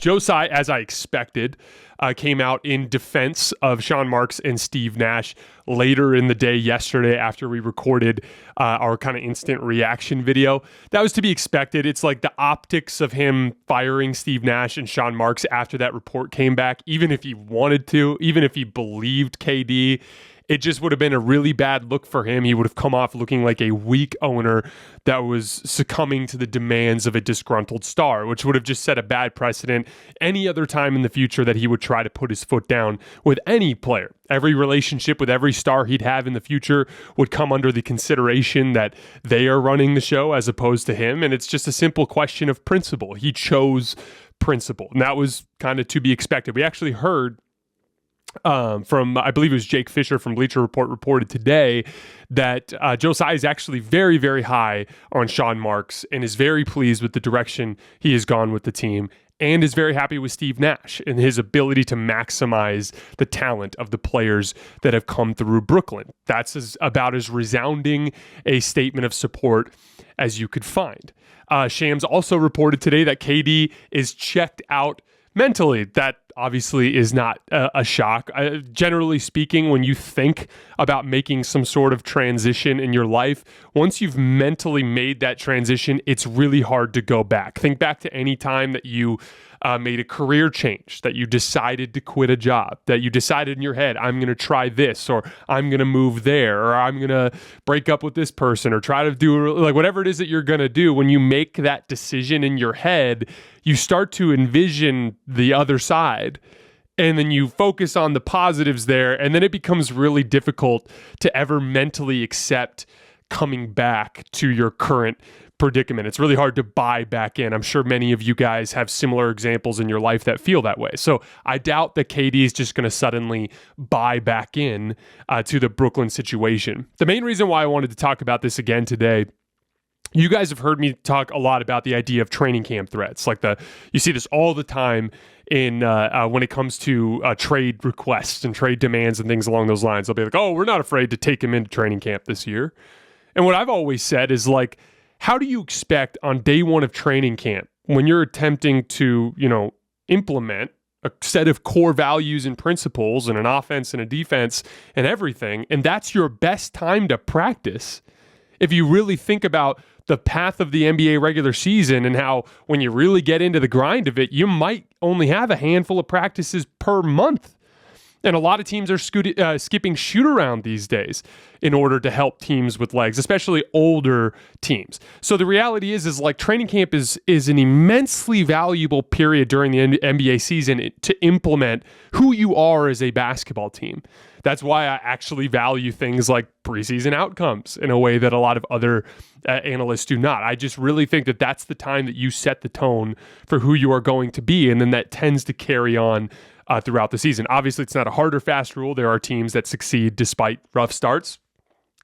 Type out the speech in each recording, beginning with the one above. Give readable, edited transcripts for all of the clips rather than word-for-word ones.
Joe Tsai, as I expected, came out in defense of Sean Marks and Steve Nash later in the day yesterday after we recorded our kind of instant reaction video. That was to be expected. It's like the optics of him firing Steve Nash and Sean Marks after that report came back, even if he wanted to, even if he believed KD, it just would have been a really bad look for him. He would have come off looking like a weak owner that was succumbing to the demands of a disgruntled star, which would have just set a bad precedent any other time in the future that he would try to put his foot down with any player. Every relationship with every star he'd have in the future would come under the consideration that they are running the show as opposed to him. And it's just a simple question of principle. He chose principle, and that was kind of to be expected. We actually heard from, I believe it was Jake Fisher from Bleacher Report reported today that Joe Tsai is actually very, very high on Sean Marks and is very pleased with the direction he has gone with the team and is very happy with Steve Nash and his ability to maximize the talent of the players that have come through Brooklyn. That's about as resounding a statement of support as you could find. Shams also reported today that KD is checked out mentally. That obviously is not a shock. Generally speaking, when you think about making some sort of transition in your life, once you've mentally made that transition, it's really hard to go back. Think back to any time that you made a career change, that you decided to quit a job, that you decided in your head, I'm going to try this, or I'm going to move there, or I'm going to break up with this person, or try to do like whatever it is that you're going to do. When you make that decision in your head, you start to envision the other side, and then you focus on the positives there, and then it becomes really difficult to ever mentally accept coming back to your current predicament. It's really hard to buy back in. I'm sure many of you guys have similar examples in your life that feel that way. So I doubt that KD is just going to suddenly buy back in to the Brooklyn situation. The main reason why I wanted to talk about this again today, you guys have heard me talk a lot about the idea of training camp threats. You see this all the time in when it comes to trade requests and trade demands and things along those lines. They'll be like, oh, we're not afraid to take him into training camp this year. And what I've always said is like, how do you expect on day one of training camp, when you're attempting to, implement a set of core values and principles and an offense and a defense and everything, and that's your best time to practice? If you really think about the path of the NBA regular season and how when you really get into the grind of it, you might only have a handful of practices per month. And a lot of teams are skipping shoot-around these days in order to help teams with legs, especially older teams. So the reality is like training camp is an immensely valuable period during the NBA season to implement who you are as a basketball team. That's why I actually value things like preseason outcomes in a way that a lot of other analysts do not. I just really think that that's the time that you set the tone for who you are going to be, and then that tends to carry on throughout the season. Obviously, it's not a hard or fast rule. There are teams that succeed despite rough starts,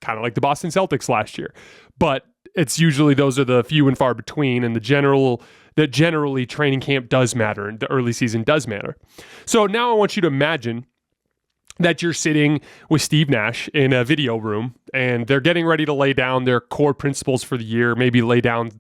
kind of like the Boston Celtics last year. But it's usually those are the few and far between, and generally training camp does matter and the early season does matter. So now I want you to imagine that you're sitting with Steve Nash in a video room and they're getting ready to lay down their core principles for the year, maybe lay down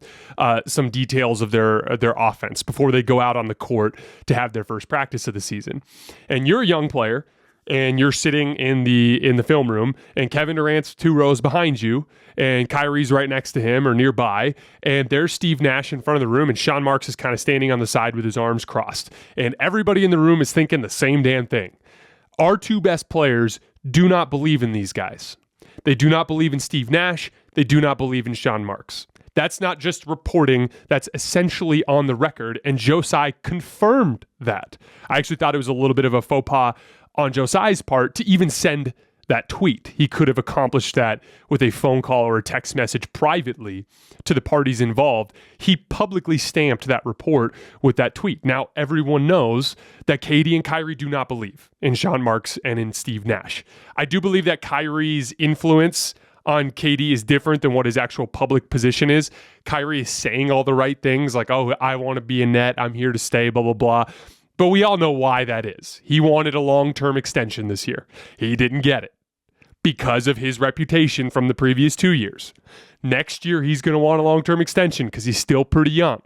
some details of their offense before they go out on the court to have their first practice of the season. And you're a young player and you're sitting in the film room and Kevin Durant's 2 rows behind you and Kyrie's right next to him or nearby, and there's Steve Nash in front of the room and Sean Marks is kind of standing on the side with his arms crossed. And everybody in the room is thinking the same damn thing. Our 2 best players do not believe in these guys. They do not believe in Steve Nash. They do not believe in Sean Marks. That's not just reporting. That's essentially on the record. And Joe Tsai confirmed that. I actually thought it was a little bit of a faux pas on Joe Tsai's part to even send that tweet. He could have accomplished that with a phone call or a text message privately to the parties involved. He publicly stamped that report with that tweet. Now, everyone knows that KD and Kyrie do not believe in Sean Marks and in Steve Nash. I do believe that Kyrie's influence on KD is different than what his actual public position is. Kyrie is saying all the right things like, oh, I want to be a net. I'm here to stay, blah, blah, blah. But we all know why that is. He wanted a long-term extension this year. He didn't get it because of his reputation from the previous 2 years. Next year, he's going to want a long-term extension because he's still pretty young.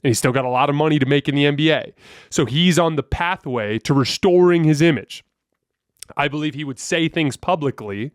and he's still got a lot of money to make in the NBA. So he's on the pathway to restoring his image. I believe he would say things publicly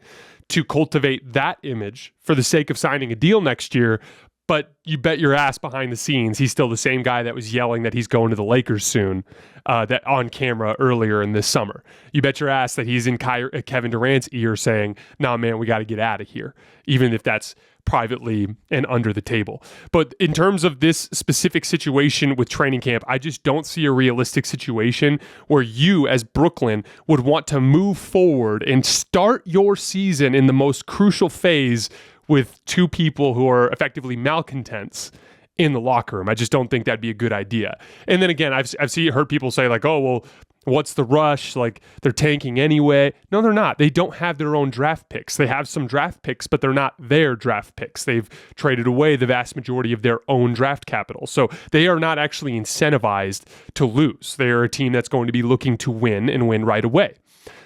to cultivate that image for the sake of signing a deal next year. But you bet your ass behind the scenes, he's still the same guy that was yelling that he's going to the Lakers soon, that on camera earlier in this summer. You bet your ass that he's in Kevin Durant's ear saying, "Nah, man, we got to get out of here," even if that's privately and under the table. But in terms of this specific situation with training camp, I just don't see a realistic situation where you, as Brooklyn, would want to move forward and start your season in the most crucial phase with two people who are effectively malcontents in the locker room. I just don't think that'd be a good idea. And then again, I've heard people say like, "Oh, well, what's the rush? Like, they're tanking anyway." No, they're not. They don't have their own draft picks. They have some draft picks, but they're not their draft picks. They've traded away the vast majority of their own draft capital. So they are not actually incentivized to lose. They are a team that's going to be looking to win and win right away.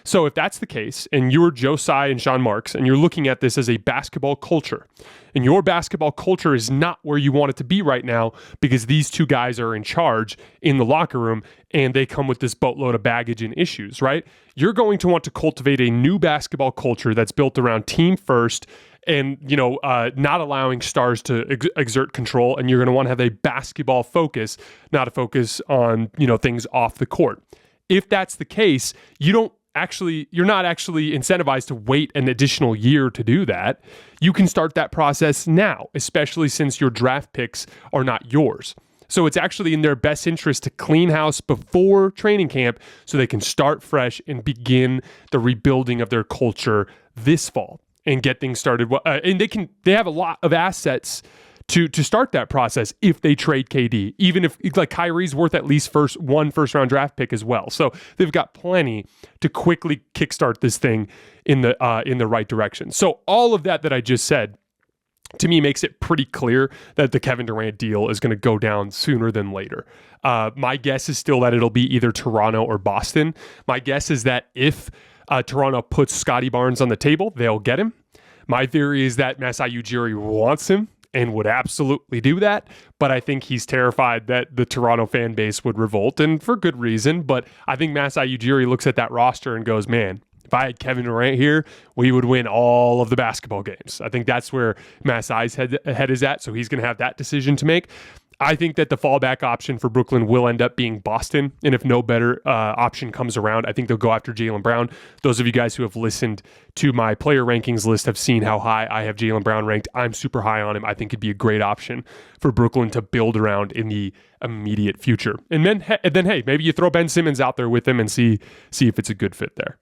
So if that's the case, and you're Joe Tsai and Sean Marks, and you're looking at this as a basketball culture, and your basketball culture is not where you want it to be right now because these two guys are in charge in the locker room, and they come with this boatload of baggage and issues, right? You're going to want to cultivate a new basketball culture that's built around team first and, not allowing stars to exert control, and you're going to want to have a basketball focus, not a focus on, things off the court. If that's the case, you're not actually incentivized to wait an additional year to do that. You can start that process now, especially since your draft picks are not yours. So it's actually in their best interest to clean house before training camp so they can start fresh and begin the rebuilding of their culture this fall and get things started. And they have a lot of assets to start that process if they trade KD, even if like Kyrie's worth at least one first round draft pick as well. So they've got plenty to quickly kickstart this thing in the right direction. So all of that I just said to me makes it pretty clear that the Kevin Durant deal is going to go down sooner than later. My guess is still that it'll be either Toronto or Boston. My guess is that if Toronto puts Scotty Barnes on the table, they'll get him. My theory is that Masai Ujiri wants him and would absolutely do that, but I think he's terrified that the Toronto fan base would revolt, and for good reason. But I think Masai Ujiri looks at that roster and goes, "Man, if I had Kevin Durant here, we would win all of the basketball games." I think that's where Masai's head is at, so he's going to have that decision to make. I think that the fallback option for Brooklyn will end up being Boston, and if no better option comes around, I think they'll go after Jaylen Brown. Those of you guys who have listened to my player rankings list have seen how high I have Jaylen Brown ranked. I'm super high on him. I think it'd be a great option for Brooklyn to build around in the immediate future. And then hey, maybe you throw Ben Simmons out there with him and see if it's a good fit there.